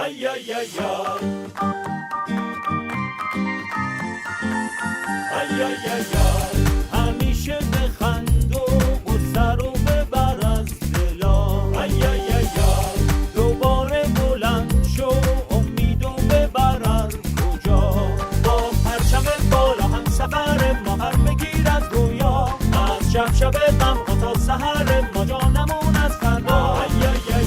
ای ای ای ای ای ای همیشه بخند و سر و ببر از دلا ای ای ای دوباره بلند شو امید و ببر از کجا با پرچم بالا هم سفر ما هر بگیر از رویا از شب شب غم تا سحر ما جانمون از فردا ای ای ای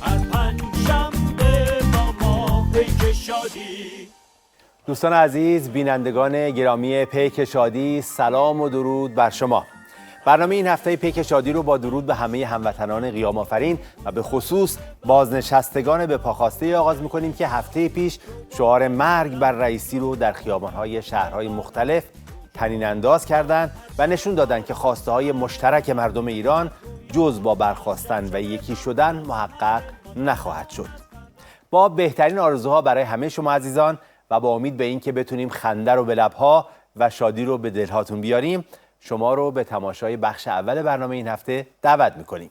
هر پنجشنبه ما پیک شادی. دوستان عزیز، بینندگان گرامی پیک شادی، سلام و درود بر شما. برنامه این هفته پیک شادی رو با درود به همه هموطنان قیام آفرین و به خصوص بازنشستگان به پاخواسته آغاز می‌کنیم که هفته پیش شعار مرگ بر رئیسی رو در خیابان‌های شهرهای مختلف طنین انداز کردند و نشون دادن که خواسته‌های مشترک مردم ایران جز با برخاستن و یکی شدن محقق نخواهد شد. با بهترین آرزوها برای همه شما عزیزان و با امید به این که بتونیم خنده رو به لب‌ها و شادی رو به دل‌هاتون بیاریم، شما رو به تماشای بخش اول برنامه این هفته دعوت می‌کنیم.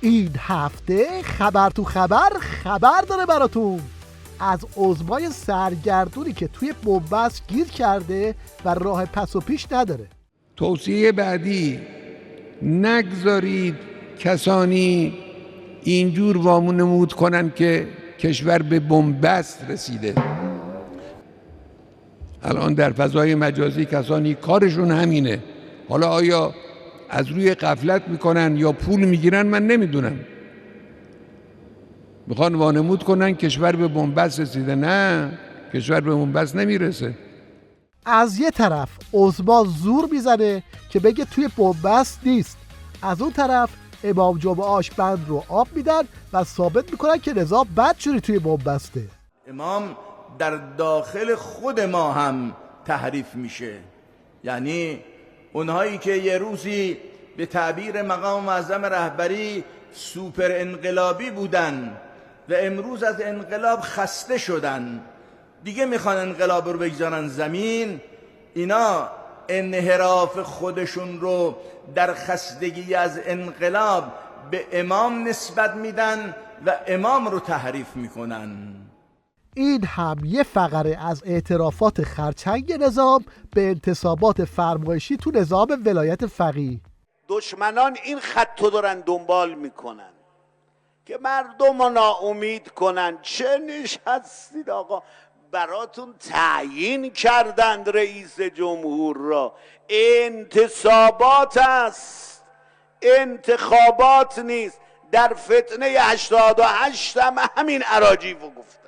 این هفته خبر تو خبر داره براتون از عضوای سرگردونی که توی بنبست گیر کرده و راه پس و پیش نداره. توصیه بعدی: نگذارید کسانی اینجور وانمود کنن که کشور به بنبست رسیده. الان در فضای مجازی کسانی کارشون همینه. حالا آیا از روی غفلت میکنن یا پول میگیرن من نمیدونم. میخوان وانمود کنن کشور به بنبست رسیده. نه، کشور به بنبست نمیرسه. از یه طرف عضو زور میزنه که بگه توی بنبست نیست، از اون طرف امام جمعه آشبند رو آب میدن و ثابت میکنن که رضا بدجوری توی بنبسته. امام در داخل خود ما هم تحریف میشه. یعنی اونهایی که یه روزی به تعبیر مقام معظم رهبری سوپر انقلابی بودن و امروز از انقلاب خسته شدن، دیگه میخوان انقلاب رو بگذارن زمین، اینا انحراف خودشون رو در خستگی از انقلاب به امام نسبت میدن و امام رو تحریف میکنن. این هم یه فقره از اعترافات خرچنگ نظام به انتصابات فرمایشی تو نظام ولایت فقیه. دشمنان این خط رو دارن دنبال میکنن که مردم رو ناامید کنن. چه نشستید آقا؟ براتون تعیین کردند رئیس جمهور را. انتصابات است، انتخابات نیست. در فتنه 88 هم همین اراجیف رو گفتن،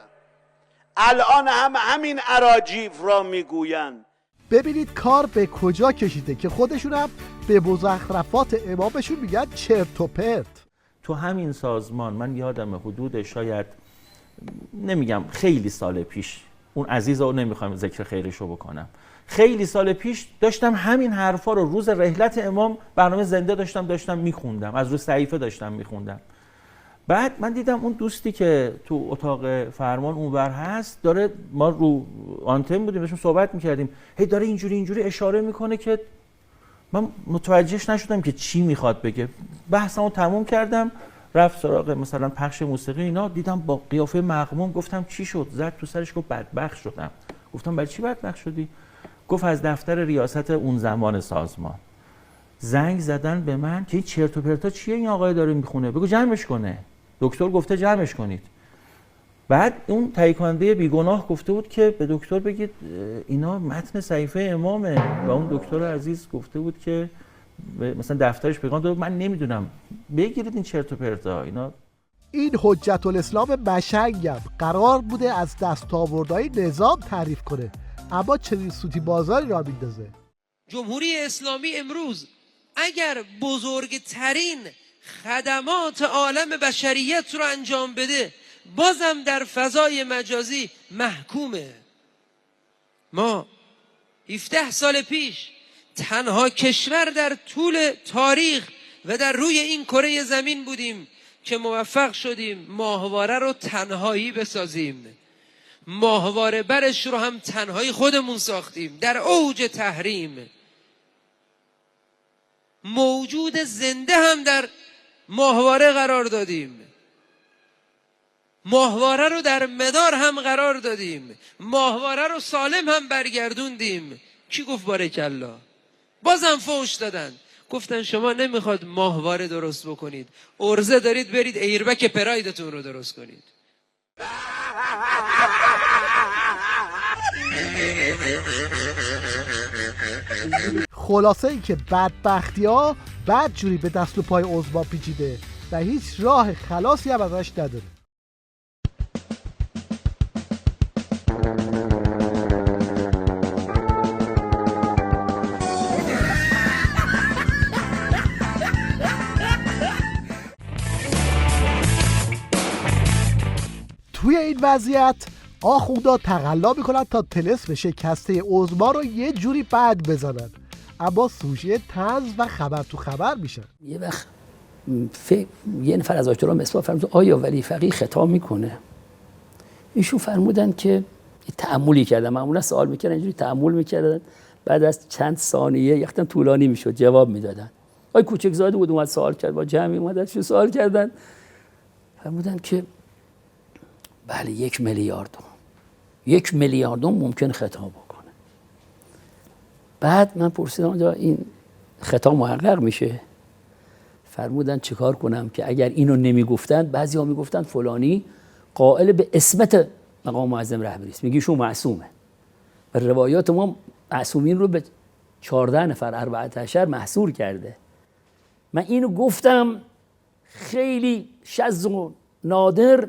الان هم همین اراجیف را میگویند. ببینید کار به کجا کشیده که خودشون هم به مزخرفات امامشون میگن چرت و پرت. تو همین سازمان من یادم حدود شاید نمیگم خیلی سال پیش، اون عزیز رو نمیخوام ذکر خیرشو بکنم، خیلی سال پیش داشتم همین حرفا رو روز رحلت امام برنامه زنده داشتم میخوندم، از رو صحیفه داشتم میخوندم. بعد من دیدم اون دوستی که تو اتاق فرمان اونور هست داره، ما رو آنتن بودیم بهشون صحبت میکردیم، هی داره اینجوری اشاره میکنه که من متوجهش نشدم که چی میخواد بگه. بحثمو تموم کردم، رفت سراغ مثلا پخش موسیقی اینا، دیدم با قیافه مغموم، گفتم چی شد؟ زد تو سرش گفت بدبخت شدم. گفتم برای چی بدبخت شدی؟ گفت از دفتر ریاست اون زمان سازمان زنگ زدن به من که این چرت و پرتا چیه این آقای داره میخونه، بگو جمعش کنه، دکتر گفته جمعش کنید. بعد اون تهیه کننده بیگناه گفته بود که به دکتر بگید اینا متن صحیفه امامه و اون دکتر عزیز گفته بود که مثلا دفترش پیغام داد من نمیدونم، بگیرید این چرت و پرتا اینا. این حجت الاسلام مشنگم قرار بوده از دستاوردهای نظام تعریف کنه، اما چنین سوتی بازاری را میندازه. جمهوری اسلامی امروز اگر بزرگترین خدمات عالم بشریت رو انجام بده بازم در فضای مجازی محکومه. ما 17 سال پیش تنها کشور در طول تاریخ و در روی این کره زمین بودیم که موفق شدیم ماهواره رو تنهایی بسازیم. ماهواره برش رو هم تنهایی خودمون ساختیم در اوج تحریم. موجود زنده هم در ماهواره قرار دادیم. ماهواره رو در مدار هم قرار دادیم. ماهواره رو سالم هم برگردوندیم. کی گفت بارکالله؟ بازم فوش دادن، گفتن شما نمیخواد ماهواره درست بکنید، ارزه دارید برید ایربک پرایدتون رو درست کنید. خلاصه ای که بدبختی ها بد جوری به دست و پای عضما پیچیده و هیچ راه خلاصی هم ازش نداره. توی این وضعیت آخوندا تقلا میکنن تا طلسم شکسته عظما رو یه جوری بد بزنن، اما سوژه طنز و خبر تو خبر میشن. یه وقت یه نفر از آجران مسئول فرمود آیا ولی فقیه خطاب میکنه؟ ایشون فرمودن که تأملی کردن، معمولا سوال میکردن اینجوری تأمل میکردن، بعد از چند ثانیه یختم طولانی میشد جواب میدادن. آی کوچکزاده بود اومد سوال کرد، با جمعی اومدن شو سوال کردن، فرمودن که بله 1 میلیاردم ممکن خطاب بکنه. بعد من پرسیدم آنجا این خطاب محقق میشه؟ فرمودن چیکار کنم که اگر اینو نمیگفتن بعضیا میگفتن فلانی قائل به عصمت مقام معظم رهبری است، میگیشون معصومه و روایات ما معصومین رو به 14 نفر 14 محصور کرده. من اینو گفتم خیلی شاذ و نادر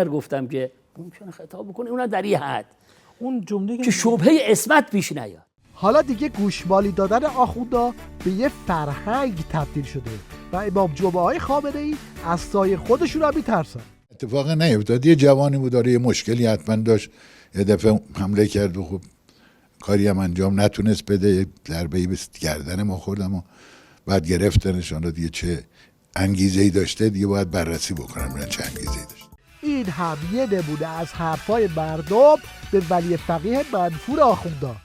گفتم که ممکنه خطاب بکنه، اونم در یه حد اون جمله که شبهه عصمت پیش نیاد. حالا دیگه گوشمالی دادن آخوندا به یه فرهنگ تبدیل شده و امام جمعه خامنه‌ای از سایه خودشون هم میترسن. اتفاق نیفتاد، یه جوانی بود داره یه مشکلی حتما داشت، یه دفعه حمله کرد و خب کاری هم انجام نتونست بده، یه ضربه‌ای به گردن ما خوردم و بعد گرفتنشان رو. دیگه چه انگیزه‌ای داشته دیگه باید بررسی بکنن ببینن چه انگیزه‌ای داشته. این هم یه نمونه از حرفای مردم به ولی فقیه منفور آخوندا.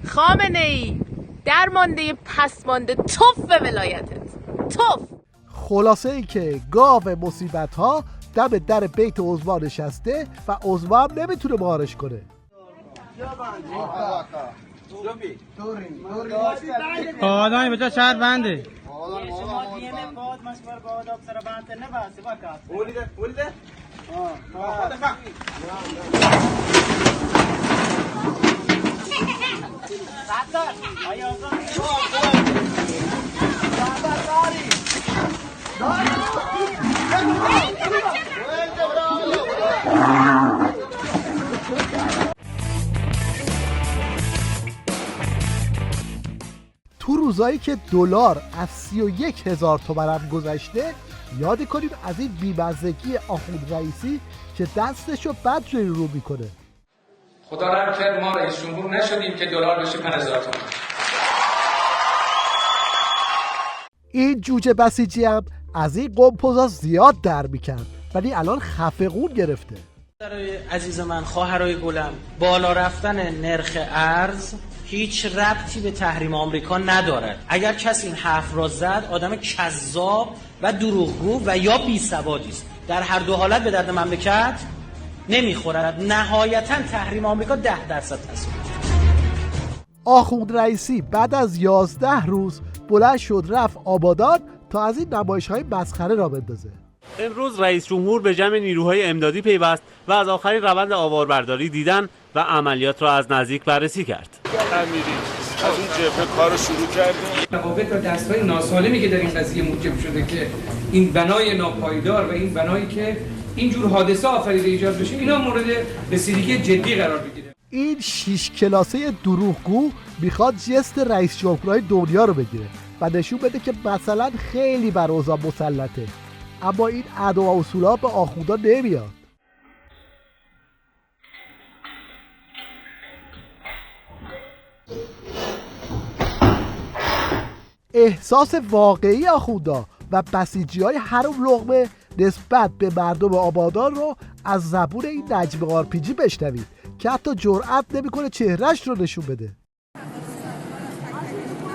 خامنه‌ای درمانده پسمانده توف به ولایتت توف. خلاصه ای که گاو مصیبت ها دم در بیت عظما نشسته و عظما هم نمیتونه مهارش کنه. آدمی به جا شهر بنده تو روزایی که دلار از 31,000 تومان هم گذشته، یاد کنیم از این بی‌مزگی آخوند رئیسی که دستشو بد جوری رو میکنه. خدا رحم کرد ما رئیس جمهور نشدیم که دلار بشه 5,000 تومان. این جوجه بسیجی هم از این قمپوزا زیاد در میکرد ولی الان خفقون گرفته. عزیز من، خواهرای گلم، بالا رفتن نرخ ارز هیچ ربطی به تحریم آمریکا ندارد. اگر کسی این حرف را زد آدم کذاب و دروغگو و یا بی‌سوادی است. در هر دو حالت به درد مملکت نمیخورد. نهایتاً تحریم آمریکا 10% تصویب. آخوند رئیسی بعد از 11 روز بلند شد رفت آبادان تا از این نمایش‌های مسخره را بندازه. امروز رئیس جمهور به جمع نیروهای امدادی پیوست و از آخرین روند آواربرداری دیدن و عملیات را از نزدیک بررسی کرد. امیری از اون جبهه کار شروع کردیم. روابط و دست‌های ناسالمی که در این قضیه موجب شده که این بنای ناپایدار و این بنایی که اینجور حادثه آفریده ایجاد بشه، اینا مورد رسیدگی جدی قرار بگیره. این 6 کلاسه دروغگو میخواد جست رئیس جمهورهای دنیا رو بگیره و نشون بده که مثلا خیلی بر اوضاع مسلطه، اما این ادا و اصولا به آخوندا نمیاد. احساس واقعی آخوندا و بسیجی‌های حروم لقمه نسبت به مردم آبادان رو از زبون این نجم آرپیجی بشنوید که حتی جرئت نمی‌کنه چهرهش رو نشون بده.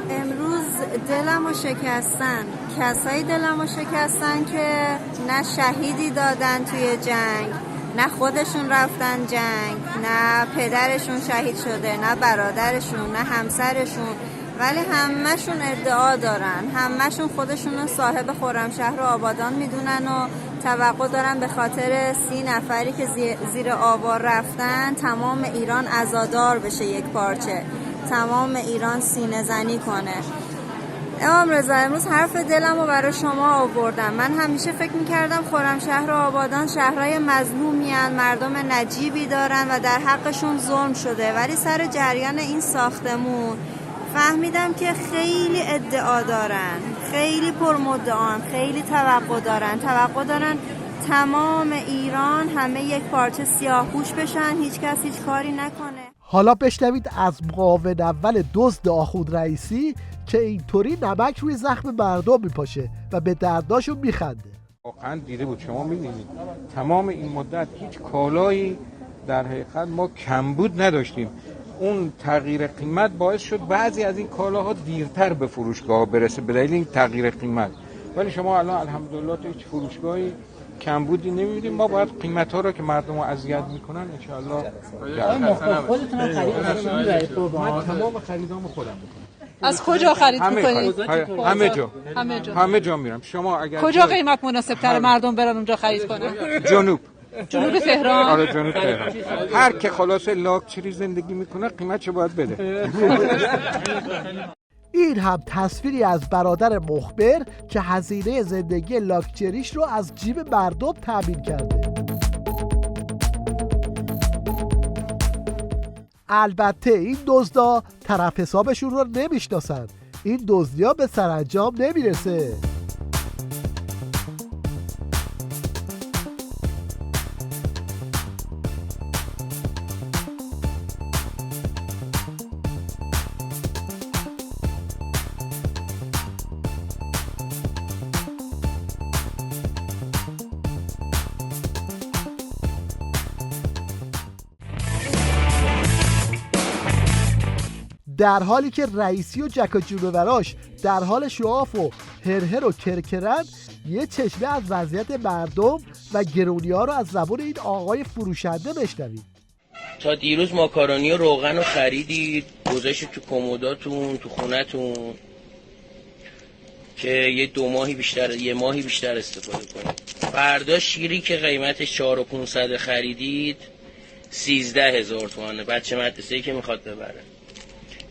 امروز دلمو شکستن، کسایی دلمو شکستن که نه شهیدی دادن توی جنگ، نه خودشون رفتن جنگ، نه پدرشون شهید شده، نه برادرشون، نه همسرشون، ولی همه‌شون ادعا دارن، همه‌شون خودشون صاحب خرمشهر و آبادان میدونن و توقع دارن به خاطر 30 نفری که زیر آوار رفتن تمام ایران عزادار بشه، یک پارچه تمام ایران سینه زنی کنه. امام رضا امروز حرف دلمو برای شما آوردم. من همیشه فکر میکردم خرمشهر و آبادان شهرهای مظلومین، مردم نجیبی دارن و در حقشون ظلم شده، ولی سر جریان این ساختمون فهمیدم که خیلی ادعا دارن، خیلی پرمدعان، خیلی توقع دارن تمام ایران همه یک پارچه سیاه‌پوش بشن، هیچ کس هیچ کاری نکنه. حالا بشنوید از معاون اول دزد آخوند رئیسی که اینطوری نمک روی زخم مردم میپاشه و به درداشون میخنده. واقعا دیده بود، شما میدونید تمام این مدت هیچ کالایی در حقیقت ما کمبود نداشتیم. اون تغییر قیمت باعث شد بعضی از این کالاها دیرتر به فروشگاه برسه به دلیل این تغییر قیمت، ولی شما الان الحمدلله تو هیچ فروشگاهی کمبودی نمی‌بینید. ما باید قیمت‌ها رو که مردم رو اذیت می‌کنن ان شاءالله خودتون خرید می‌برید؟ من تمام خریدامو خودم می‌کنم. از کجا خرید می‌کنید؟ همه جا میرم. شما اگر کجا قیمت مناسب‌تر مردم برن اونجا خرید کنن؟ جنوب تهران. آره جنوب تهران. هر که خلاصه لاکچری زندگی میکنه قیمتشو باید بده. این هم تصویری از برادر مخبر که هزینه زندگی لاکچریش رو از جیب مردم تامین کرده. البته این دزدا طرف حسابشون رو نمیشناسن، این دزدیا به سرانجام نمیرسه. در حالی که رئیسی و جک و جونوراش در حال شعاف و هرهر و کرکرن، یه چشمه از وضعیت مردم و گرونی ها رو از زبون این آقای فروشنده بشنوید. تا دیروز ماکارونی و روغن رو خریدید گذاشتید تو کمداتون تو خونتون که یه ماهی بیشتر استفاده کنید. فردا شیری که قیمتش 4500 خریدید 13000 تومانه، بچه مدرسه‌ای که میخواد ببره.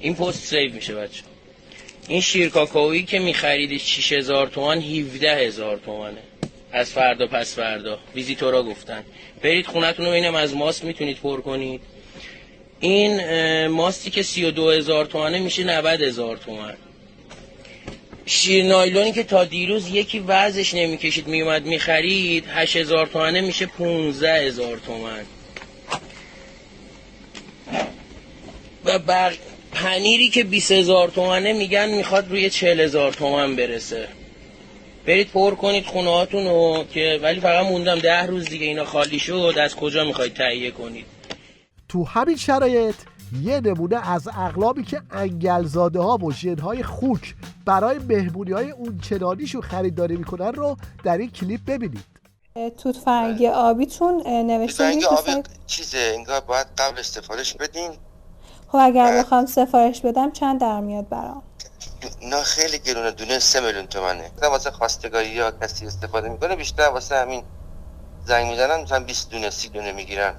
این پست سیو میشه بچه. این شیر کاکائویی که میخریدید 6000 تومان 17000 تومانه. از فردا پس فردا ویزیتورا گفتن برید خونتون رو ببینم از ماست میتونید پر کنید. این ماستی که 32000 تومانه میشه 90000 تومان. شیر نایلونی که تا دیروز یکی وزنش نمیکشید میومد میخرید 8000 تومانه میشه 15000 تومان. و پنیری که 20000 تومانه میگن میخواد روی 40000 تومان برسه. برید پر کنید خونه هاتون رو که ولی فقط موندم 10 روز دیگه اینا خالی شد، از کجا میخواید تهیه کنید؟ تو همین شرایط یه نمونه از اقلامی که انگلزاده ها و ژن‌های خوک برای مهمونی های اونچنانیشون خریداری میکنن رو در این کلیپ ببینید. توت فرنگی آبیتون نوشته فرنگی آبی چیزه انگار باید قبل سفارش بدین. خب اگر بخوام سفارش بدم چند در میاد برام؟ اینا خیلی گرونه، دونه 3 میلیون تومنه. واسه خواستگاری یا کسی استفاده میکنه، بیشتر واسه همین زنگ میزنن مثلا 20 دونه 30 دونه میگیرن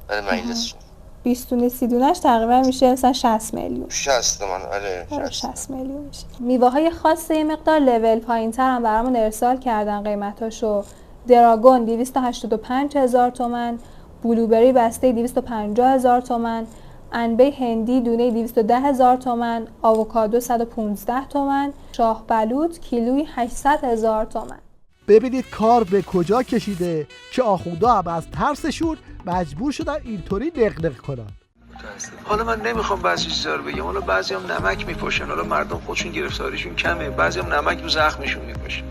برای مجلسشون. 20 دونه 30 دونهش تقریبا میشه مثلا 60 میلیون. 60 تومن. آره 60 میلیون میشه. میوه های خاص یه مقدار لول پایین‌تر هم برامون ارسال کردن قیمتاشو. دراگون 285,000 تومان، بلوبری بسته 250,000 تومان، انبه هندی دونه 210,000 تومان، آووکادو 115 تومان، شاه بلوط کیلویی 800,000 تومان. ببینید کار به کجا کشیده که آخوندا هم از ترسشون مجبور شدن اینطوری نقنق کنن. حالا من نمیخوام بعضی چیزا رو بگم، حالا بعضی هم نمک میپاشن، حالا مردم خودشون گرفتاریشون کمه، بعضی هم نمک رو زخمشون میپاشن.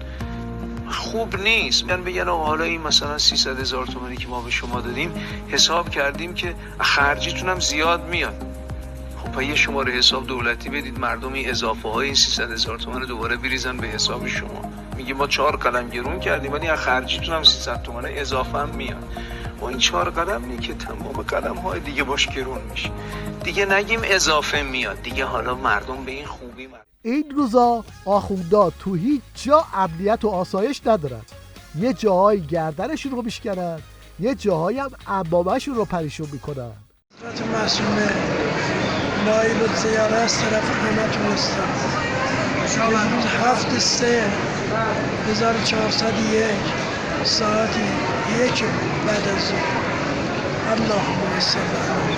خوب نیست من بگن حالا این مثلا 300,000 تومانی که ما به شما دادیم حساب کردیم که خرجیتون هم زیاد میاد. خب یه شماره حساب دولتی بدید، مردم این اضافه های این 300,000 تومان دوباره بریزن به حساب شما. میگه ما 4 قلم گرون کردیم ولی از خرجیتون هم 300 تومان اضافه هم میاد. و این 4 قلم نی که تمام قلم های دیگه باش گرون میشه. دیگه نگیم اضافه میاد، دیگه حالا مردم به این خوبی این روزا آخوندا تو هیچ جا امنیت و آسایش ندارن. یه جاهای گردنشون رو میشکنن، یه جاهای هم عمامه‌شون رو پریشون میکنن. حضرت معصومه نایب الزیاره از طرف همتون هستم. امروز 7/3/1401 ساعت 1 بعد از ظهر. اللهم صل علی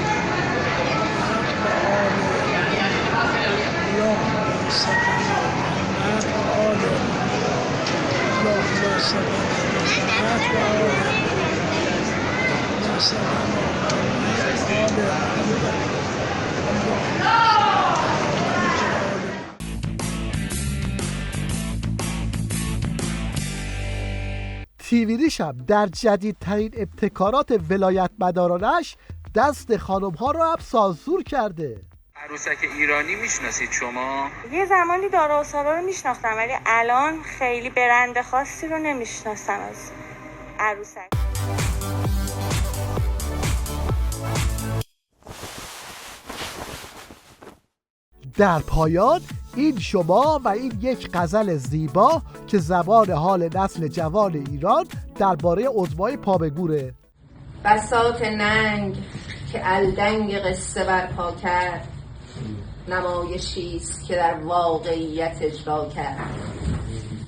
اللهم صل علی اللهم صل تیویریش هم در جدیدترین ابتکارات ولایت مدارانش دست خانم ها رو هم سانسور کرده. عروسک ایرانی میشناسید شما؟ یه زمانی دارا و سارا رو میشناختم ولی الان خیلی برند خاصی رو نمیشناسم از عروسک. در پایان این شما و این یک غزل زیبا که زبان حال نسل جوان ایران درباره عظمای پابگوره. بساط ننگ که الدنگ قصه برپا کرد، نمایشیست که در واقعیت اجرا کرد.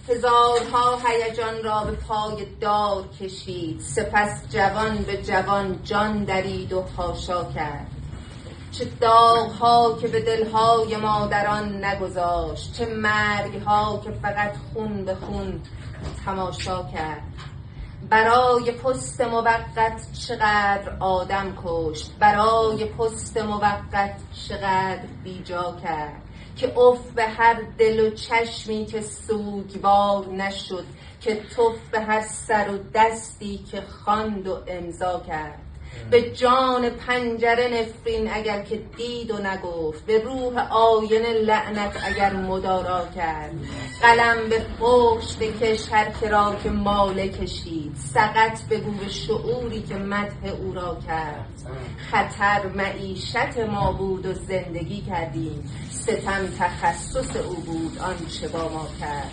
هزارها هیجان را به پای دار کشید، سپس جوان به جوان جان درید و خاشا کرد. چه داغ‌ها که به دل‌های مادران نگذاشت، چه مرگ‌ها که فقط خون به خون تماشا کرد. برای پست موقت چقدر آدم کشت، برای پست موقت چقدر بیجا کرد، که اف به هر دل و چشمی که سوگوار نشد، که تف به هر سر و دستی که خواند و امضا کرد. به جان پنجره نفرین اگر که دید و نگفت، به روح آینه لعنت اگر مدارا کرد. قلم به فحش بکش هر که را که ماله کشید، سقط بگو به شعوری که مدح او را کرد. خطر معیشت ما بود و زندگی کردیم، ستم تخصص او بود آنچه با ما کرد.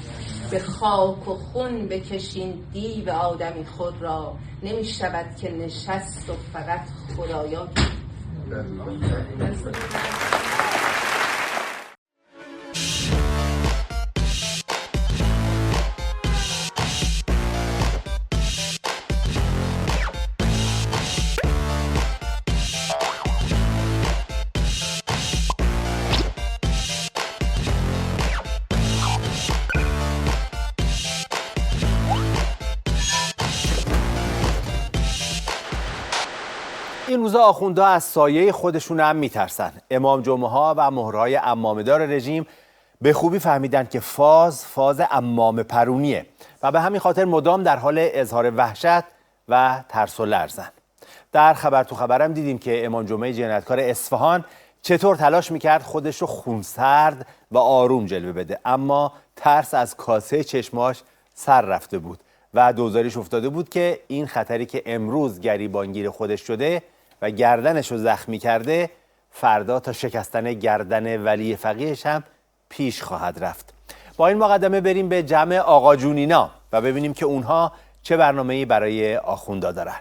به خاک و خون بکشین دیو آدمی خود را، نمی شود که نشست و فقط خدایا کرد. این روزا آخوندها از سایه خودشون هم میترسن. امام جمعه ها و مهرهای عمامه‌دار رژیم به خوبی فهمیدن که فاز عمامه پرونیه و به همین خاطر مدام در حال اظهار وحشت و ترس و لرزن. در خبر تو خبرم دیدیم که امام جمعه جنایتکار اصفهان چطور تلاش میکرد خودش رو خونسرد و آروم جلوه بده، اما ترس از کاسه چشماش سر رفته بود و دوزاریش افتاده بود که این خطری که امروز گریبانگیر خودش شده و گردنش رو زخمی کرده، فردا تا شکستن گردن ولی فقیهش هم پیش خواهد رفت. با این مقدمه بریم به جمع آقا جونینا و ببینیم که اونها چه برنامه‌ای برای آخوندا دارن.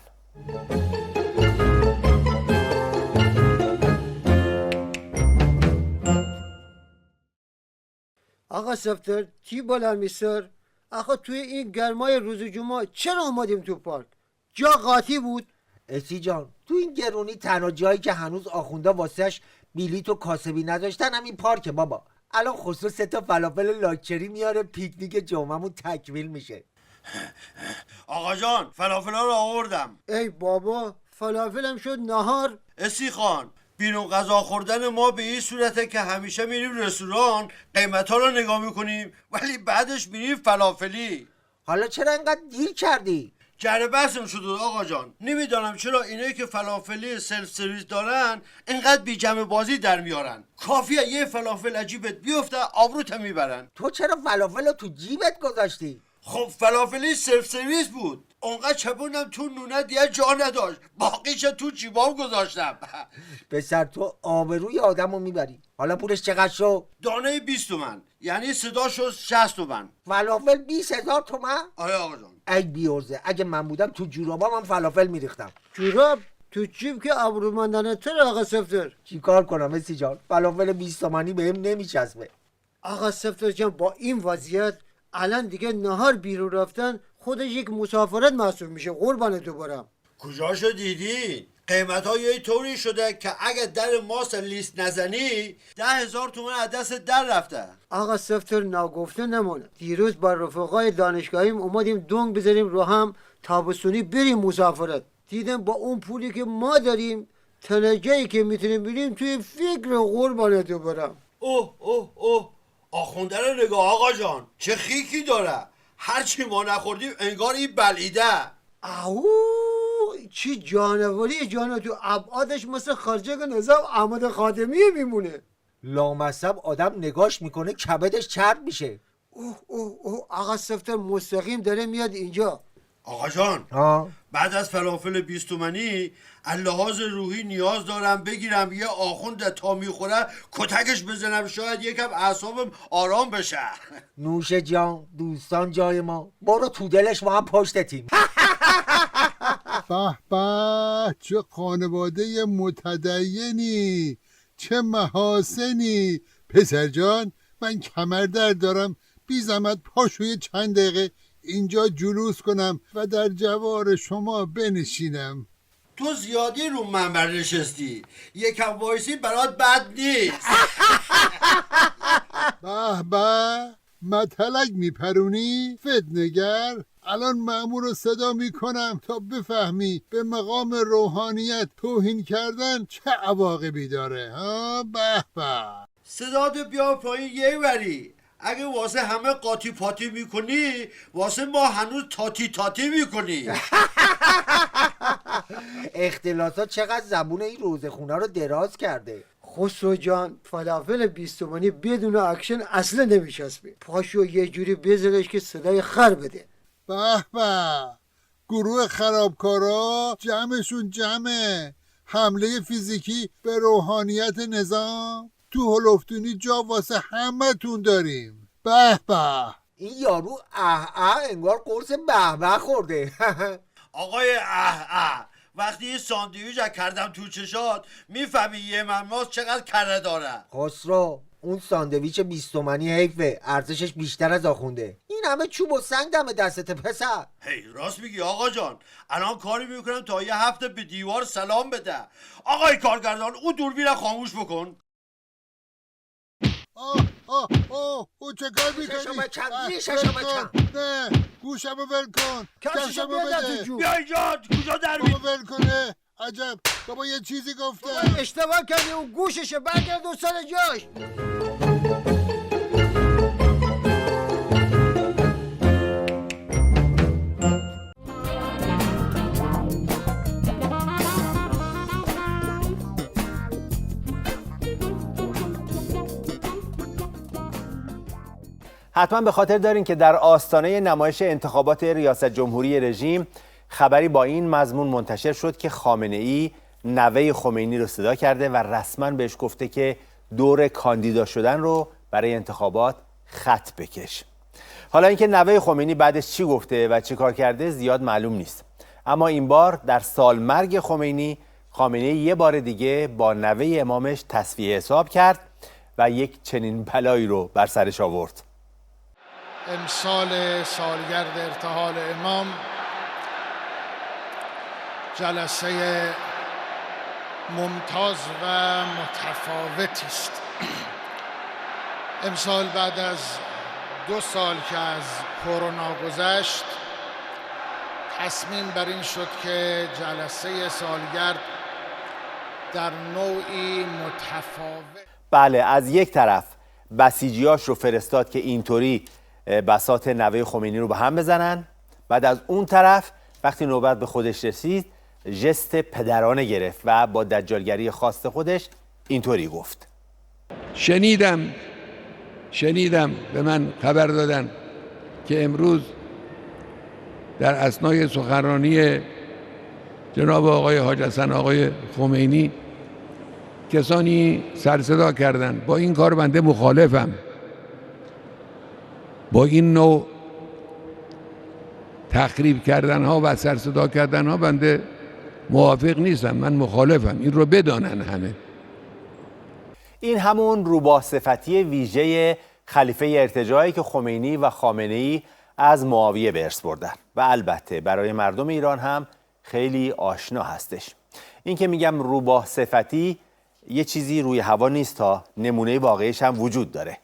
آقا سفتر چی بلند میسر؟ آقا توی این گرمای روز جمعه چرا اومدیم تو پارک؟ جا قاطی بود؟ اسی جان تو این گرونی تنها جایی که هنوز آخوندا واسهش بلیط و کاسبی نداشتن همین پارکه بابا. الان خصوص 3 تا فلافل لاکچری میاره پیکنیک جمعمون تکمیل میشه. آقا جان فلافل ها رو آوردم. ای بابا فلافلم شد نهار. اسی خان بیرون غذا خوردن ما به این صورته که همیشه میریم رستوران قیمت ها رو نگاه میکنیم ولی بعدش میریم فلافلی. حالا چرا اینقدر دیر کردی؟ جره بحثم شد آقا جان. نمیدانم چرا اینایی که فلافلی سلف سرویس دارن اینقدر بی جمع بازی در میارن. کافیه یه فلافل عجیبت بیفته آبروت میبرن. تو چرا فلافل رو تو جیبت گذاشتی؟ خب فلافلی سلف سرویس بود. اونقدر چپوندم تو نونه دیگه جا نداشت. باقیش تو جیبام گذاشتم. پسر تو آبروی آدمو میبری. حالا پولش چقدر شد؟ دانه 20 تومن. یعنی صدا شد 60 تومن. فلافل 20,000 تومن؟ آره آقا جان. ای بیورزه اگه من بودم تو جورابام هم فلافل میریختم. جوراب؟ تو جیب که ابرومندانه تر آقا سفتر. چیکار کنم اسی جان؟ فلافل 20 تومانی بهم نمیچسبه. آقا سفتر جان با این وضعیت الان دیگه نهار بیرون رفتن خودش یک مسافرت محسوب میشه. قربان تو برم. کجاشو دیدین؟ قیمت ها یه طوری شده که اگه در ماست لیست نزنی 10,000 تومن از دست در رفته. آقا سفتر ناگفته نمونه. دیروز با رفقای دانشگاهیم اومدیم دونگ بذاریم رو هم تابستونی بریم مسافرت. دیدم با اون پولی که ما داریم تنجایی که میتونیم بریم توی فکر. قربان تو برم. اوه اوه اوه آخونده رو نگاه آقا جان چه خیکی داره. هرچی ما نخوردیم انگار این بلعیده. اوه چی جانوری جانا تو ابعادش مثل خرجک نظام احمد خاتمی میمونه. لامصب آدم نگاش میکنه کبدش چرب میشه. اوه اوه اوه آقا سفتر مستقیم داره میاد اینجا. آقا جان بعد از فلافل 20 تومنی اللحاظ روحی نیاز دارم بگیرم یه آخوند تا میخوره کتکش بزنم شاید یکم اعصابم آرام بشه. نوش جان دوستان جای ما برو تو دلش ما هم پشتتیم. به به چه خانواده متدینی، چه محاسنی. پسر جان من کمردرد دارم، بی زحمت پاشوی چند دقیقه اینجا جلوس کنم و در جوار شما بنشینم. تو زیادی رو منبر نشستی، یکم وایسی برات بد نیست. به به متلک میپرونی فتنگر. الان مأمور رو صدا میکنم تا بفهمی به مقام روحانیت توهین کردن چه عواقبی داره. ها به به صداتو بیا پایین یه وری. اگه واسه همه قاطی پاتی میکنی واسه ما هنوز تاتی تاتی میکنی. اختلاسات چقدر زبون این روزخونه رو دراز کرده. خسرو جان فلافل 20 تومانی بدون اکشن اصلا نمیچسبه. پاشو یه جوری بذارش که صدای خر بده. به به گروه خرابکارا جمعشون جمعه. حمله فیزیکی به روحانیت نظام. تو هلوفتونی جا واسه همه تون داریم. به به این یارو انگار قرص به خورده. آقای وقتی یه ساندویچ کردم تو چشات میفهمی یه مماس چقدر کره داره. خسرو اون ساندویچ 20 تومانی حیفه، ارزشش بیشتر از آخونده. این همه چوب و سنگ دم دستت پسر. هی راست میگی آقا جان. الان کاری میکنم تا یه هفته به دیوار سلام بده. آقای کارگردان اون دوربین خاموش بکن. او چه کار میکنی؟ ششم بکن. نه گوشمو ول کن. کششو بده تو جو. بیا اینجا کجا در بابا ول کنه. عجب بابا یه چیزی گفتم. اشتباه کردی اون گوششه برگرد و سر جاش. حتما به خاطر دارین که در آستانه نمایش انتخابات ریاست جمهوری رژیم خبری با این مضمون منتشر شد که خامنه‌ای نوه خمینی رو صدا کرده و رسما بهش گفته که دور کاندیدا شدن رو برای انتخابات خط بکش. حالا اینکه نوه خمینی بعدش چی گفته و چی کار کرده زیاد معلوم نیست، اما این بار در سالمرگ خمینی، خامنه‌ای یه بار دیگه با نوه امامش تسویه حساب کرد و یک چنین بلایی رو بر سرش آورد. امسال سالگرد ارتحال امام جلسه ممتاز و متفاوتی است. امسال بعد از 2 سال که از کرونا گذشت تصمیم بر این شد که جلسه سالگرد در نوعی متفاوت. بله، از یک طرف بسیجیاش رو فرستاد که اینطوری بساط نوه خمینی رو به هم بزنن، بعد از اون طرف وقتی نوبت به خودش رسید ژست پدرانه گرفت و با دجالگری خاص خودش اینطوری گفت: شنیدم به من خبر دادن که امروز در اثنای سخنرانی جناب آقای حاج حسن آقای خمینی کسانی سر صدا کردند. با این کار بنده مخالفم. با این نوع تخریب کردن ها و سر صدا کردن ها بنده موافق نیستم، من مخالفم. این رو بدانن همه. این همون روباه صفتی ویژه خلیفه ارتجاعی که خمینی و خامنه‌ای از معاویه به ارث بردن و البته برای مردم ایران هم خیلی آشنا هستش. این که میگم روباه صفتی یه چیزی روی هوا نیست، تا نمونه واقعیش هم وجود داره.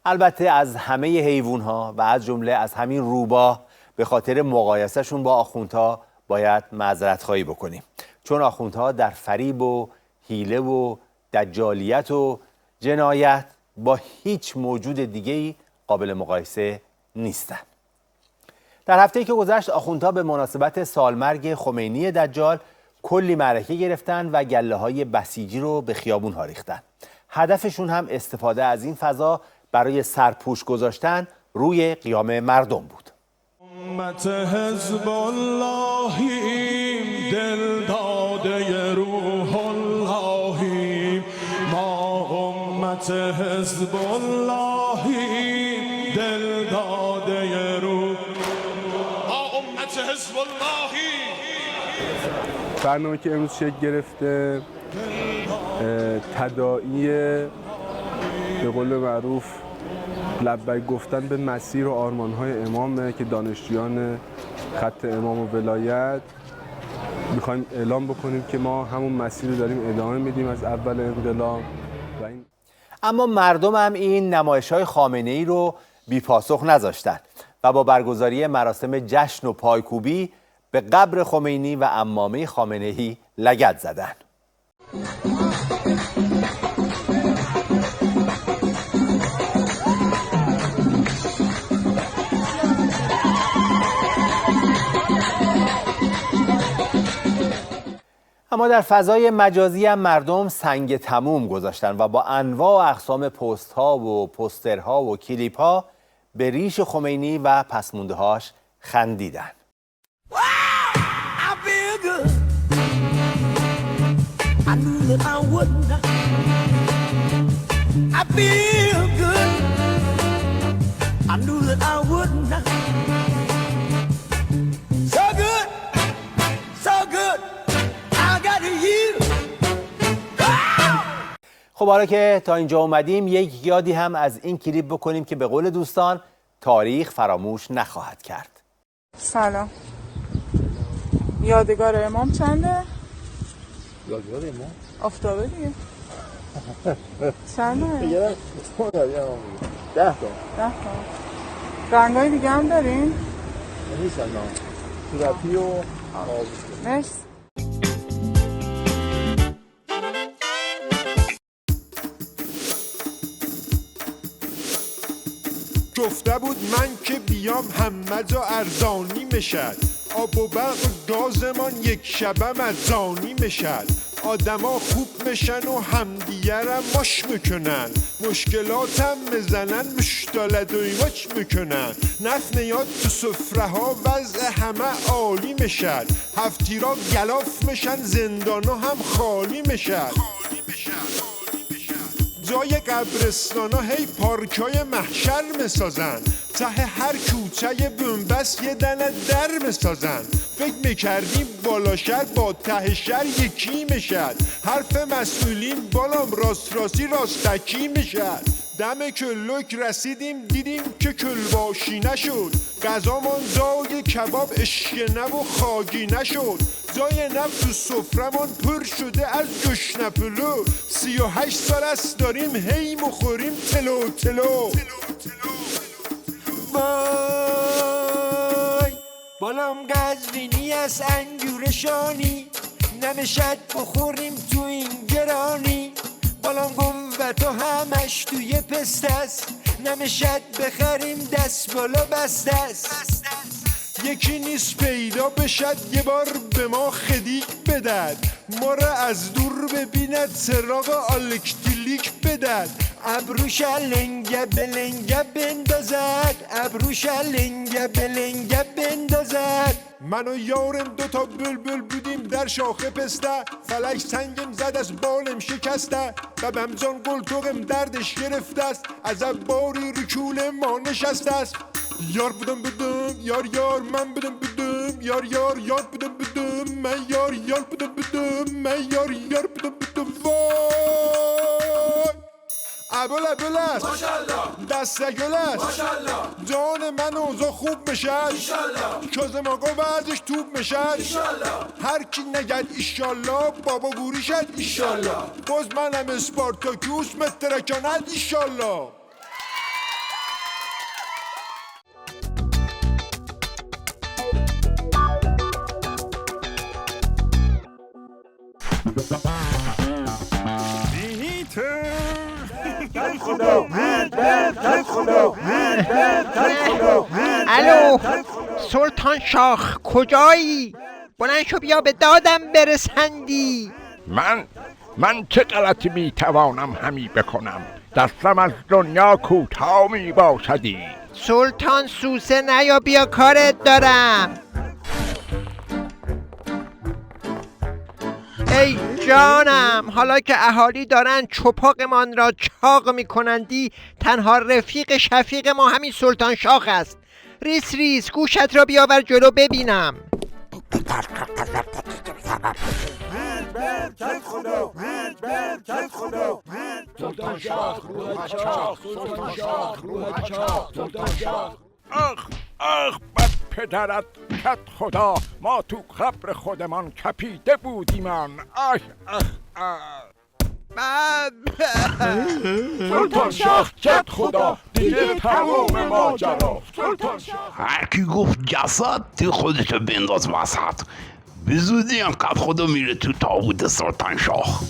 البته از همه حیوان‌ها و از جمله از همین روباه به خاطر مقایسهشون با آخوندها باید معذرت خواهی بکنیم، چون آخوندها در فریب و حیله و دجالیت و جنایت با هیچ موجود دیگه‌ای قابل مقایسه نیستن. در هفته‌ای که گذشت آخوندها به مناسبت سالمرگ خمینی دجال کلی معرکه گرفتن و گله‌های بسیجی رو به خیابون‌ها ریختن. هدفشون هم استفاده از این فضا برای سرپوش گذاشتن روی قیام مردم بود. امت حزب اللهیم، دل داده روح اللهیم. ما امت حزب اللهیم، دل داده روح. ما امت حزب اللهیم. برنامه که امروز شکل گرفته تداعی به قول معروف لبیک گفتن به مسیر و آرمان‌های امامه که دانشجویان خط امام و ولایت می‌خوایم اعلام بکنیم که ما همون مسیر رو داریم ادامه میدیم از اول انقلاب. اما مردم هم این نمایش‌های خامنه‌ای رو بی‌پاسخ نذاشتن و با برگزاری مراسم جشن و پایکوبی به قبر خمینی و عمامه خامنه‌ای لگد زدن. اما در فضای مجازی هم مردم سنگ تموم گذاشتن و با انواع و اقسام پست ها و پوسترها و کلیپ ها به ریش خمینی و پسمونده هاش خندیدن. خب حالا که تا اینجا اومدیم یک یادی هم از این کلیپ بکنیم که به قول دوستان تاریخ فراموش نخواهد کرد. سلام. یادگار امام چنده؟ یادگار امام؟ آفتابه دیگه. چنده؟ 10 تا. رنگای دیگه هم دارین؟ نیستن نه. صورتی و مرسی. گفته بود من که بیام همه جا ارزانی میشد، آب و برق و گازمان یک شبه ارزانی میشد. آدما خوب میشن و همدیگرم ماش میکنن، مشکلاتم میزنن مشتالد و ایماچ میکنن. نفت میاد تو سفره ها وضع همه عالی میشن، هفتیرا گلاف میشن زندانا هم خالی میشن. جای قبرستانا هی پارکای محشر میسازن، ته هر کوچه بنبست یه دنه در میسازن. فکر میکردیم بالا شهر با ته شهر یکی میشد، حرف مسئولین بالام راست راستی راستکی میشد. دم کلوک رسیدیم دیدیم که کلباشی نشد، غذامان جای کباب اشکنه و خاگی نشد. جای نفت تو سفرمون پر شده از گشنه پلو، 38 سال است داریم هی مخوریم تلو تلو. وای بالام قزوینی از انگورشانی، نمیشد بخوریم تو این گرانی. بالام گنبت و همش توی پست است، نمیشد بخریم دست بالا بست است. یکی نیست پیدا بشد یه بار به ما خدیک بدد، ما را از دور ببیند سراغ الکتریک بدد. ابروش لنگه بلنگه بندازد، ابروش لنگه بلنگه بندازد. من و یارم دوتا بلبل بودیم در شاخه پسته، فلک سنگم زد از بالم شکسته. ببم جان گلتوغم دردش گرفته است، از باری رکول ما نشسته است. یار بودم بدم یار یار من بودم بدم یار یار یار بودم بدم من یار یار بودم بدم من یار یار بودم بدم. وای ابل ابل است ماشاءالله، دست گل است ماشاءالله، جان من اوضاع خوب میشه انشالله، کازم آقا وضعش توب میشه انشالله. هر کی نگد ایشالله بابا گوری شد ایشالله، باز منم اسپارتاکوس مترکاند ایشالله. الو سلطان شاه کجایی؟ بلند شو بیا به دادم برسندی. من چه غلطی میتوانم همی بکنم؟ دستم از دنیا کوتاه می باشدی. سلطان سوسه نیا بیا کارت دارم. ای جانم، حالا که اهالی دارن چپاقمان را چاق میکنندی، تنها رفیق شفیق ما همین سلطان شاه است. ریس ریس گوشت را بیاور جلو ببینم. سلطان شاه روح چاق، سلطان شاه روح چاق، سلطان شاه. اخ بد پدرت کت خدا، ما تو قبر خودمان کپیده بودیمان. سلطان شاه کت خدا دیگه تمام ماجرا. سلطان شاه هر کی گفت جسد تی خودشو بنداز وسط، به زودی هم کت خدا میره تو تابوت سلطان شاه.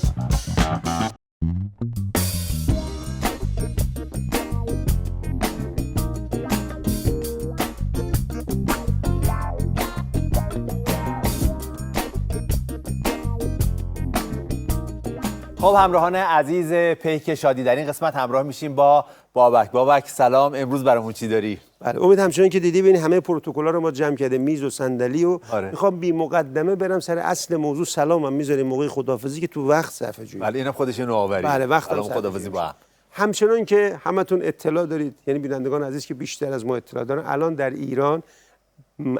خب همراهان عزیز پیک شادی، در این قسمت همراه میشیم با بابک. سلام، امروز برامون چی داری؟ بله امید، همچنان که دیدی ببین همه پروتکل‌ها رو ما جمع کرده، میز و صندلی و میخوام بی مقدمه برم سر اصل موضوع. سلامم میذاریم موقع خداحافظی که تو وقت صفحه جویی. بله اینم خودش نوآوری. بله وقت خداحافظی با هم. همچنان که همتون اطلاع دارید، یعنی بینندگان عزیز که بیشتر از ما اطلاع دارن، الان در ایران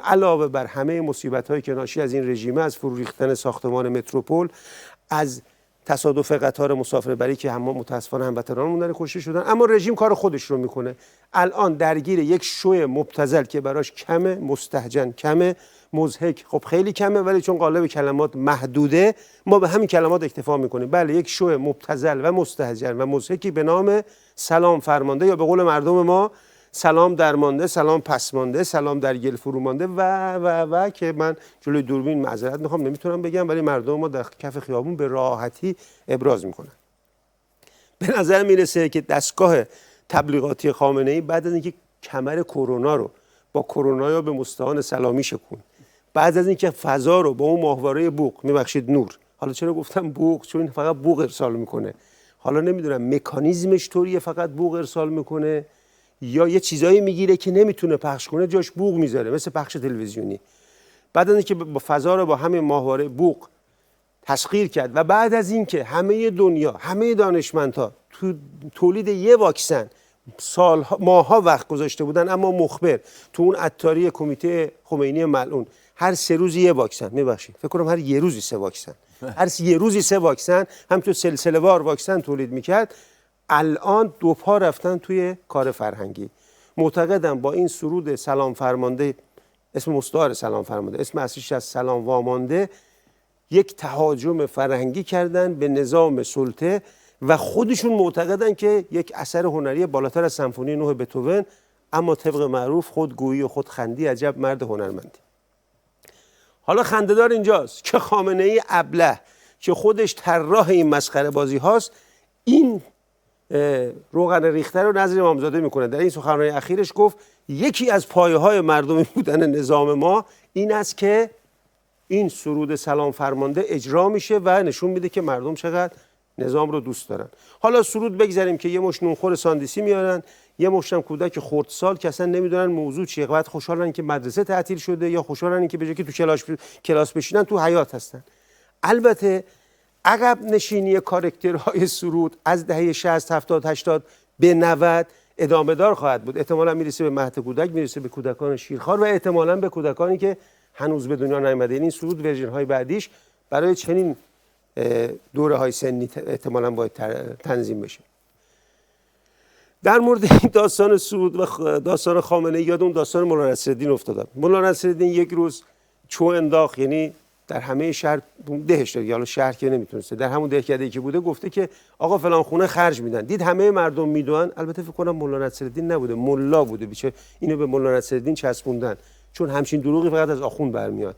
علاوه بر همه مصیبت‌هایی که ناشی از این رژیم از فرو ریختن ساختمان متروپول، از تصادف قطار مسافربری که هم متاسفانه هموطنانمون داره کشته شدن، اما رژیم کار خودش رو میکنه. الان درگیر یک شو مبتذل که براش کمه، مستهجن کمه، مضحک خب خیلی کمه، ولی چون قالب کلمات محدوده ما به همین کلمات اکتفا میکنیم. بله یک شو مبتذل و مستهجن و مضحکی به نام سلام فرمانده، یا به قول مردم ما سلام درمانده، سلام پسمانده، سلام در گل فرومانده و که من جلوی دوربین معذرت میخوام نمیتونم بگم، ولی مردم ما در کف خیابون به راحتی ابراز میکنن. به نظر میرسه که دستگاه تبلیغاتی خامنه‌ای بعد از اینکه کمر کرونا رو با کرونا یا به مستعان سلامی شکون، بعد از اینکه فضا رو با اون ماهواره بوق، میبخشید نور حالا چرا گفتم بوق؟ چون این فقط بوق ارسال میکنه. حالا نمیدونم مکانیزمش طوریه فقط بوق ارسال میکنه یا یه چیزایی میگیره که نمیتونه پخش کنه جاش بوق میذاره، مثل پخش تلویزیونی. بعد از اینکه با فضا رو با همین ماهواره بوق تسخیر کرد و بعد از اینکه همه دنیا، همه دانشمندها تو تولید یه واکسن سالها ماها وقت گذاشته بودن، اما مخبر تو اون عطاری کمیته خمینی ملعون هر 3 روز یه واکسن، میبخشید فکر کنم هر یه روزی 3 واکسن، هر یه روزی 3 واکسن، هم تو سلسله وار واکسن تولید میکرد. الان 2 پا رفتن توی کار فرهنگی. معتقدم با این سرود سلام فرمانده، اسم مستعار سلام فرمانده، اسم اصلیش از سلام وامانده، یک تهاجم فرهنگی کردن به نظام سلطه و خودشون معتقدن که یک اثر هنری بالاتر از سمفونی 9 بتهوون، اما طبق معروف خودگویی و خودخندی عجب مرد هنرمندی. حالا خنده‌دار اینجاست که خامنه‌ای ابله که خودش طراح این مسخره بازی هاست، این روغن ریخته رو نظر امامزاده میکنه. در این سخنرانی اخیرش گفت یکی از پایه‌های مردمی بودن نظام ما این است که این سرود سلام فرمانده اجرا میشه و نشون میده که مردم چقدر نظام رو دوست دارن. حالا سرود بگذاریم که یه مش نونخور ساندیسی میارن، یه مشتم کودک خردسال که اصلا نمیدونن موضوع چیه، بعد خوشحالن که مدرسه تعطیل شده یا خوشحالن که به جای که تو کلاس بشینن تو حیاط هستن. البته عقب نشینی کاراکترهای سرود از دهه 60 70 80 به 90 ادامه دار خواهد بود. احتمالاً میرسه به مهد کودک، میرسه به کودکان شیرخوار و احتمالاً به کودکانی که هنوز به دنیا نیامده. این سرود ورژن های بعدیش برای چنین دوره های سنی احتمالاً باید تنظیم بشه. در مورد این داستان سرود و داستان خامنه‌ای یاد اون داستان مولانا نصرالدین افتادم. مولانا نصرالدین یک روز چو انداخت، یعنی در همه شهر دهش داره، حالا شهر که نمیتونسته، در همون دهکده‌ای که بوده گفته که آقا فلان خونه خرج میدن. دید همه مردم میدونن، البته فکر کنم مولانا نصرالدین نبوده، ملا بوده، بیچاره اینو به مولانا نصرالدین چسبوندن، چون همچین دروغی فقط از آخوند برمیاد.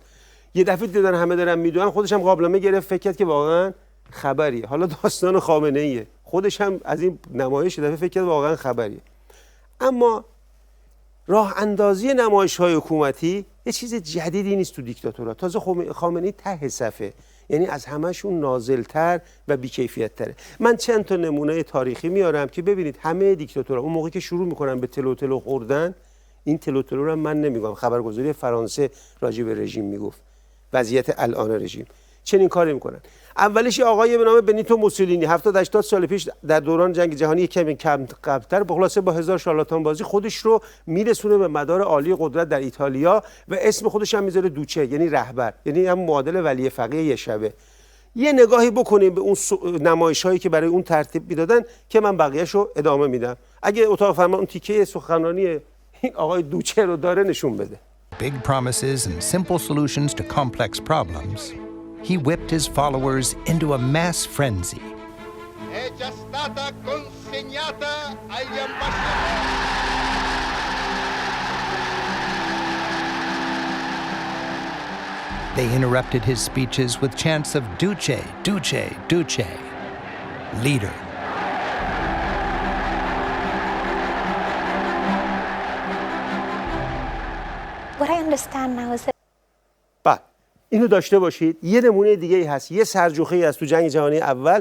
یه دفعه دیدن همه دارن میدونن، خودش هم قابلمه گرفت، فکر کرد که واقعا خبریه. حالا داستان خامنه‌ایه، خودش هم از این نمایش دفعه فکر کرد واقعا خبریه. اما راه اندازی نمایش‌های حکومتی یه چیز جدیدی نیست تو دیکتاتورها. تازه خامنه‌ای ته صفه، یعنی از همه‌شون نازل‌تر و بی‌کیفیت‌تره. من چند تا نمونه تاریخی میارم که ببینید همه دیکتاتورها اون موقعی که شروع میکنن به تلو خوردن، این تلو رو من نمیگم، خبرگزاری فرانسه راجع به رژیم میگفت، وضعیت الان رژیم چنین کاری میکنن. اولیش آقای به نام بنیتو موسولینی 70 80 سال پیش در دوران جنگ جهانی کمی کم قبلتر به خلاصه با 1000 شارلاتان بازی خودش رو میرسونه به مدار عالی قدرت در ایتالیا و اسم خودش هم میذاره دوچه، یعنی رهبر، یعنی هم معادل ولی فقیه یه شبه. یه نگاهی بکنیم به اون نمایش‌هایی که برای اون ترتیب میدادن که من بقیه‌شو ادامه میدم. اگه اتاق فرمان اون تیکه سخنرانی این آقای دوچه رو داره nishun bede. Big promises and simple solutions to complex problems, he whipped his followers into a mass frenzy. È già stata consegnata agli ambasciatori. They interrupted his speeches with chants of Duce, Duce, Duce, leader. What I understand now is that اینو داشته باشید. یه نمونه دیگه ای هست، یه سرجوخه‌ای از تو جنگ جهانی اول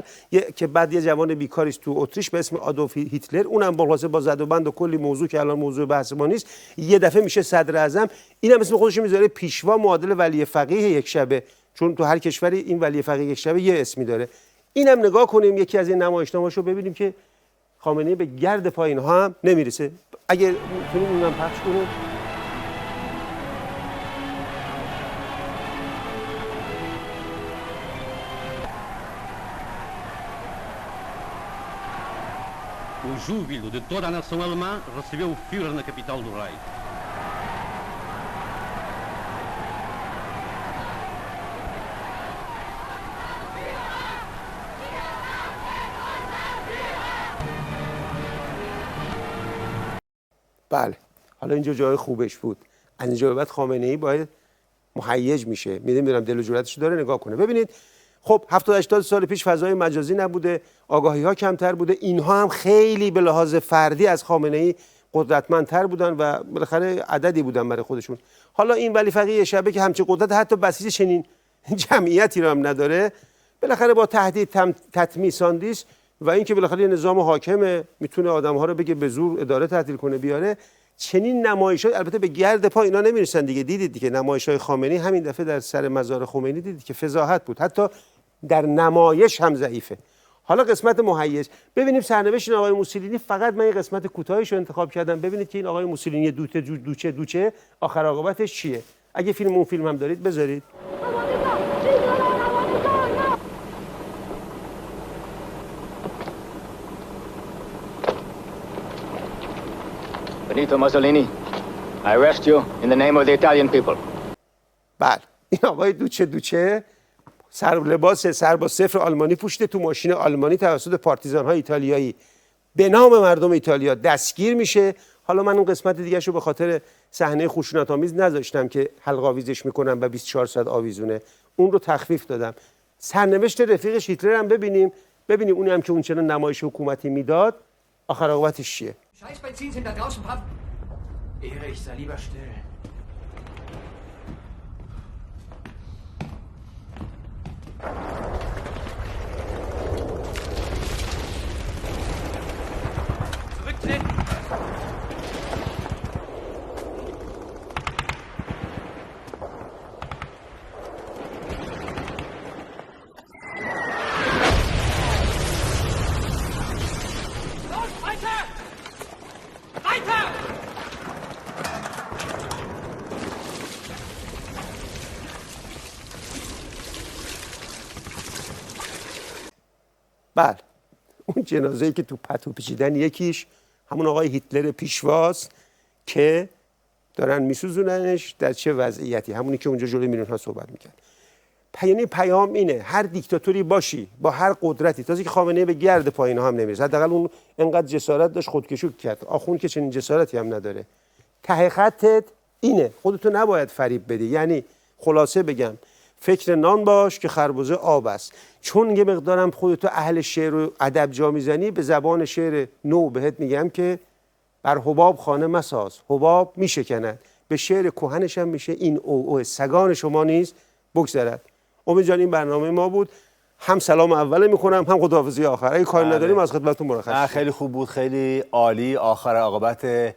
که بعد یه جوان بیکاری تو اتریش به اسم آدولف هیتلر، اونم با زد و بند و کلی موضوع که الان موضوع بحث ما نیست، یه دفعه میشه صدر اعظم. اینم اسم خودش میذاره پیشوا معادل ولی فقیه یک شبه، چون تو هر کشوری این ولی فقیه یک شبه یه اسمی داره. اینم نگاه کنیم یکی از این نمایشنامه‌اشو ببینیم که خامنه‌ای به گرد پایین ها هم نمیرسه. اگه میتونیم اونم پخش کنیم. O júbilo de toda a nação alemã recebeu o Führer na capital do Reich. بله، حالا اینجا جای خوبش بود. از اینجا به بعد خامنه‌ای باید مهیج میشه، میدونم دل و جرأتش داره نگاه کنه. ببینید خب 70 80 سال پیش فضای مجازی نبوده، آگاهی ها کمتر بوده، اینها هم خیلی به لحاظ فردی از خامنه‌ای قدرتمندتر بودن و بالاخره عددی بودن برای خودشون. حالا این ولی فقیه شبه که همچین قدرت حتی بسیج چنین جمعیتی رو هم نداره، بالاخره با تهدید تطمیع و اینکه بالاخره نظام حاکمه میتونه آدم‌ها رو بگه به زور اداره تعطیل کنه بیاره. چنین نمایش‌ها البته به گرد پا اینا نمیرسن دیگه. دیدید دیگه نمایش‌های خامنه‌ای همین دفعه در سر مزار خمینی دیدید که فضاحت بود، حتی در نمایش هم ضعیفه. حالا قسمت مهیج ببینیم سرنوشت این آقای موسولینی. فقط من این قسمت کوتاهیش رو انتخاب کردم ببینید که این آقای موسولینی دوچه آخر عاقبتش چیه. اگه اون فیلم هم دارید بذارید. Benito Mussolini, I arrest you in the name of the Italian people. بله این آقای دوچه سرباز صفر آلمانی پوشیده تو ماشین آلمانی توسط پارتیزان‌های ایتالیایی به نام مردم ایتالیا دستگیر میشه. حالا من اون قسمت دیگه شو به خاطر صحنه خشونت‌آمیز نذاشتم که حلق‌آویزش میکنن و 24 ساعت آویزونه، اون رو تخفیف دادم. سرنوشت رفیقش هیتلر هم ببینیم اونی هم که اون چنان نمایش حکومتی میداد آخر عاقبتش چیه. Scheiß Benzin sind da draußen, Papp. Erich, sei lieber still. Zurücktreten! Los, weiter! Weiter! بله اون جنازه‌ای که تو پتو پیچیدن یکیش همون آقای هیتلر پیشواست که دارن میسوزوننش در چه وضعیتی، همونی که اونجا جلوی میلیون‌ها صحبت میکرد. یعنی پیام اینه هر دیکتاتوری باشی با هر قدرتی، تازه که خامنه‌ای به گرد پایین هم نمیرسه، حداقل اون انقدر جسارت داشت خودکشی کرد. آخوند که چنین جسارتی هم نداره. ته خطت اینه، خودتو نباید فریب بدی. یعنی خلاصه بگم فکر نان باش که خربزه آب است. چون یه مقدارم خودتو اهل شعر و ادب جا میزنی، به زبان شعر نو بهت میگم که بر حباب خانه مساز، حباب میشکند. به شعر کهنش هم میشه این او سگان شما نیز بگذرد. امید جان این برنامه ما بود. هم سلام اول میکنم هم خداحافظی آخر. اگه کاری نداریم از خدمتتون مرخص. خیلی خوب بود، خیلی عالی. آخر عاقبت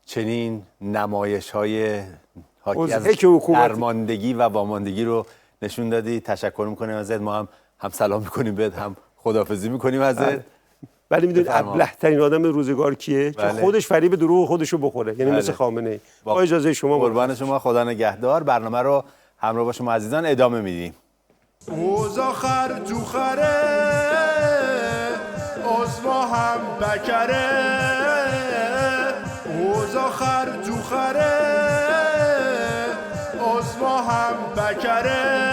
چنین نمایش‌های حاکی از درماندگی و واماندگی رو نشون دادی. تشکر میکنیم ازت. ما هم سلام میکنیم بهت، هم خداحافظی میکنیم ازت. ولی میدونید ابله‌ترین آدم روزگار کیه؟ که خودش فریب دروغ خودشو بخوره، یعنی مثل خامنه‌ای. با اجازه شما قربان شما، خدا نگهدار. برنامه رو همراه با شما عزیزان ادامه میدیم. اوزا خر تو خره عضوا هم بکره، اوزا خر تو خره عضوا هم بکره.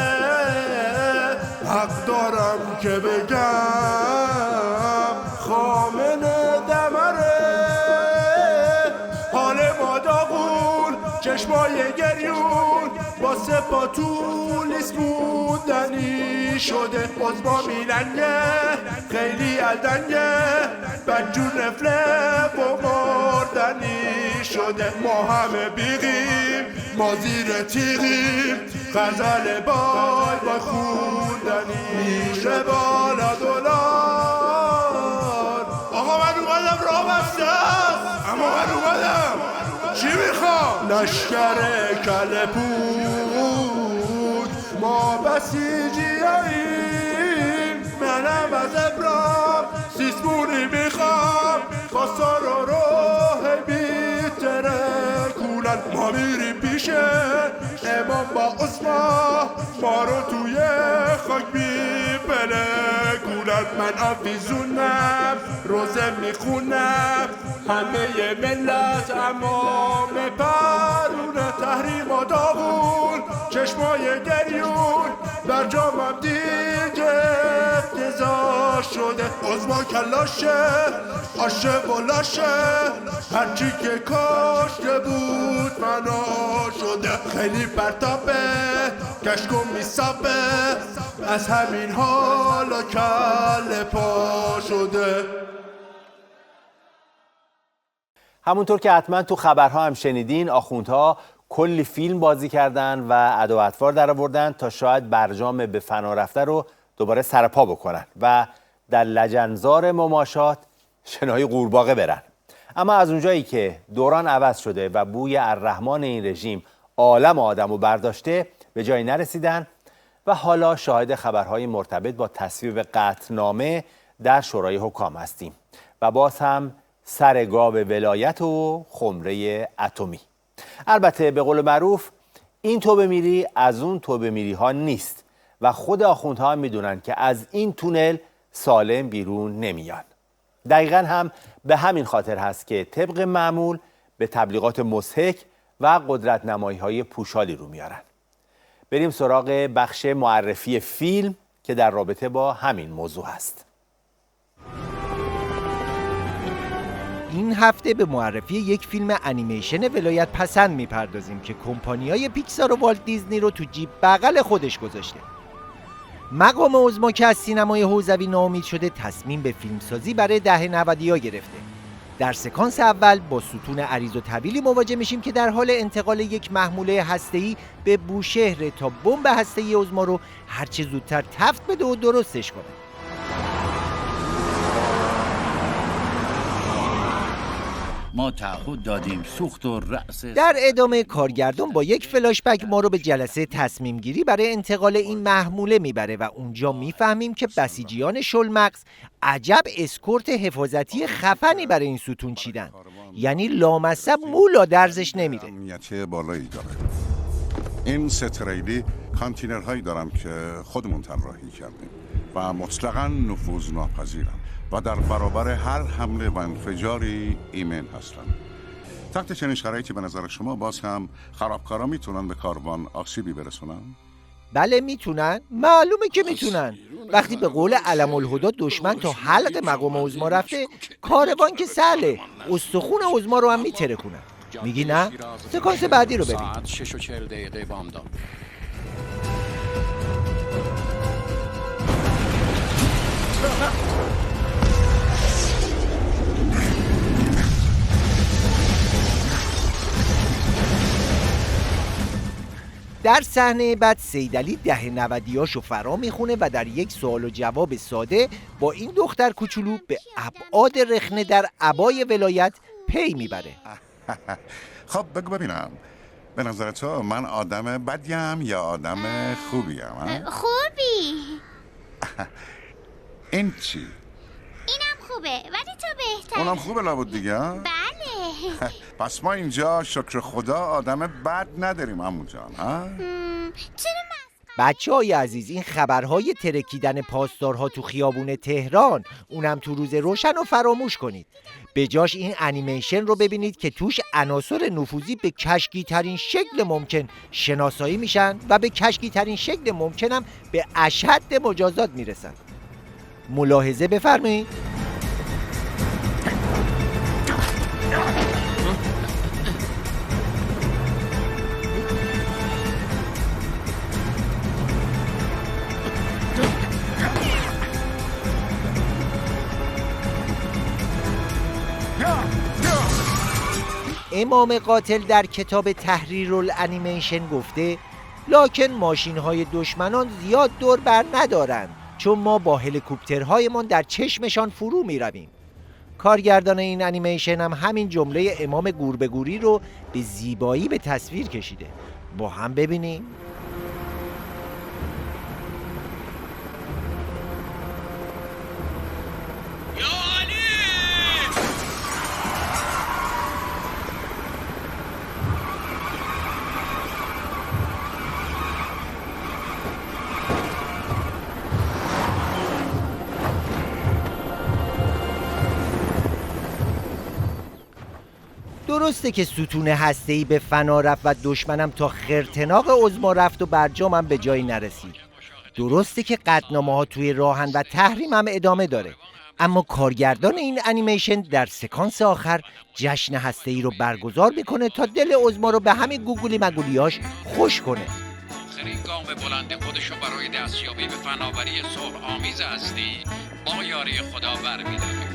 حق دارم که بگم خامنه دمره، حال ما داغون چشمای گریون با سپا طولیس بودنی شده. عضوا میلنگه خیلی الدنگه بدجور نفله و مردنی شده. ما همه بیغیم ما زیر تیغیم، غزل بای خوندنی میشه بالا دولار. آقا من اومدم راه بسته، اما من اومدم چی میخوام؟ لشکر کله پود ما بسیجیاییم، منم از ابرام سیسمونی میخوام با سارا روح بیتره کولن. ما میریم پیشه امام با عثمان، ما رو توی خاک میپله کولن. من آفیزونم روزه میخونم، همه ملت امام پرونه. تحریم و داغون چشمای گریون بر جامم دیگه افتضاح شده. عضوا کلاشه آشه و لاشه، هرچی که کاشته بود فنا شده. خیلی پرتابه کشکم میسابه، از همین حالا کله پا شده. همونطور که حتما تو خبرها هم شنیدین، آخوندها کلی فیلم بازی کردن و ادا و اطوار در آوردن تا شاید برجام به فنا رفته رو دوباره سرپا بکنن و در لجنزار مماشات شنای قورباغه برن. اما از اونجایی که دوران عوض شده و بوی الرحمن این رژیم عالم آدم رو برداشته، به جایی نرسیدن و حالا شاهد خبرهای مرتبط با تصویب قطعنامه در شورای حکام هستیم و باز هم سر گاو ولایت و خمره اتمی. البته به قول معروف این توبه میری از اون توبه میری ها نیست و خود آخوندها هم میدونن که از این تونل سالم بیرون نمیان. دقیقا هم به همین خاطر هست که طبق معمول به تبلیغات مضحک و قدرت نمایی های پوشالی رو میارن. بریم سراغ بخش معرفی فیلم که در رابطه با همین موضوع هست. این هفته به معرفی یک فیلم انیمیشن ولایت پسند میپردازیم که کمپانیای پیکسار و والت دیزنی رو تو جیب بغل خودش گذاشته. مقام عظما که از سینمای حوزوی ناامید شده تصمیم به فیلمسازی برای دهه 90 گرفته. در سکانس اول با ستون عریض و طویلی مواجه میشیم که در حال انتقال یک محموله هسته‌ای به بوشهر تا بمب هسته‌ای عظما رو هرچه زودتر تفت بده و درستش کنه. ما تعهد دادیم سوخت و رأس. در ادامه کارگردان با یک فلاشبک ما رو به جلسه تصمیم گیری برای انتقال این محموله میبره و اونجا میفهمیم که بسیجیان شلمغز عجب اسکورت حفاظتی خفنی برای این ستون چیدن. یعنی لامصب مولا درزش نمیره. امنیتی بالایی داره. این ستریلی کانتینرهایی دارم که خودمون طراحی کردیم و مطلقاً نفوذ ناپذیرن و در برابر هر حمله و انفجاری ایمن هستن. تحت چنین شرایطی به نظر شما باز هم خرابکارا میتونن به کاروان آسیبی برسونن؟ بله میتونن، معلومه که میتونن. وقتی به قول علم الهدی دشمن تا حلق مقام عظما رفته، کاروان که سهله، استخون عظما رو هم میترکونن. میگی نه؟ سکانس بعدی رو ببین. ساعت 6:40 بامداد. در صحنه بعد سیدعلی دهه 90 فرا میخونه و در یک سوال و جواب ساده با این دختر کوچولو به ابعاد رخنه در عبای ولایت پی میبره. خب بگو ببینم، به نظر تو من آدم بدیم یا آدم خوبیم؟ خوبی. این چی؟ اینم خوبه ولی تو بهتر. اونم خوبه لابد دیگه؟ بله. پس ما اینجا شکر خدا آدم بد نداریم عمو جان. بچه‌های عزیز، این خبرهای ترکیدن پاسدارها تو خیابون تهران، اونم تو روز روشن رو فراموش کنید. به جاش این انیمیشن رو ببینید که توش عناصر نفوذی به کشکی ترین شکل ممکن شناسایی میشن و به کشکی ترین شکل ممکن هم به اشد مجازات میرسن. ملاحظه بفرمایید. امام قاتل در کتاب تحریرالانیمیشن گفته لکن ماشین‌های دشمنان زیاد دور بر ندارند، چون ما با هلیکوپترهایمان در چشمشان فرو می‌رویم. کارگردان این انیمیشن هم همین جمله امام گوربگوری رو به زیبایی به تصویر کشیده. با هم ببینیم. درسته که ستون هسته‌ای به فنا رفت و دشمنم تا خرطناق عظما رفت و برجامم به جایی نرسید. درسته که قطعنامه‌ها توی راهن و تحریم هم ادامه داره. اما کارگردان این انیمیشن در سکانس آخر جشن هسته‌ای رو برگزار میکنه تا دل عظما رو به همین گوگولی مگولیاش خوش کنه. آخرین گام بلند خودش رو برای دستیابی به فناوری صلح آمیز هستی با یاری خدا برمی‌داره.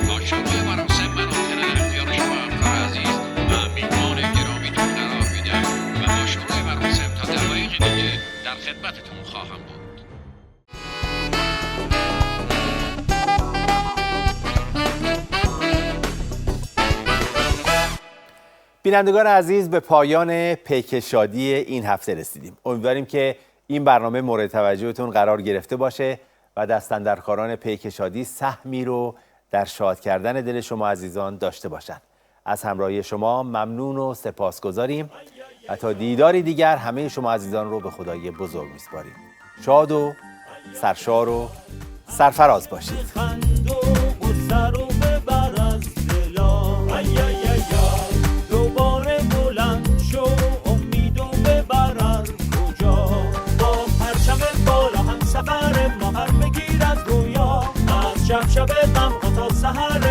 تا شروع مراسم من در اختیار شما همکار عزیز و میهمان گرامیتون قرار میدم و با شروع مراسم تا دقایقی دیگه در خدمتتون خواهم بود. بینندگان عزیز، به پایان پیک شادی این هفته رسیدیم. امیدواریم که این برنامه مورد توجهتون قرار گرفته باشه و دستاندرکاران پیک شادی سهمی رو در شاد کردن دل شما عزیزان داشته باشند. از همراهی شما ممنون و سپاسگزاریم و تا دیداری دیگر همه شما عزیزان رو به خدای بزرگ میسپاریم. شاد و سرشار و سرفراز باشید. دوباره بلند شو، امیدو ببرن کجا، با پرچم بالا هم سفر ما هر بگیر از رویا، از شب غم تا سحر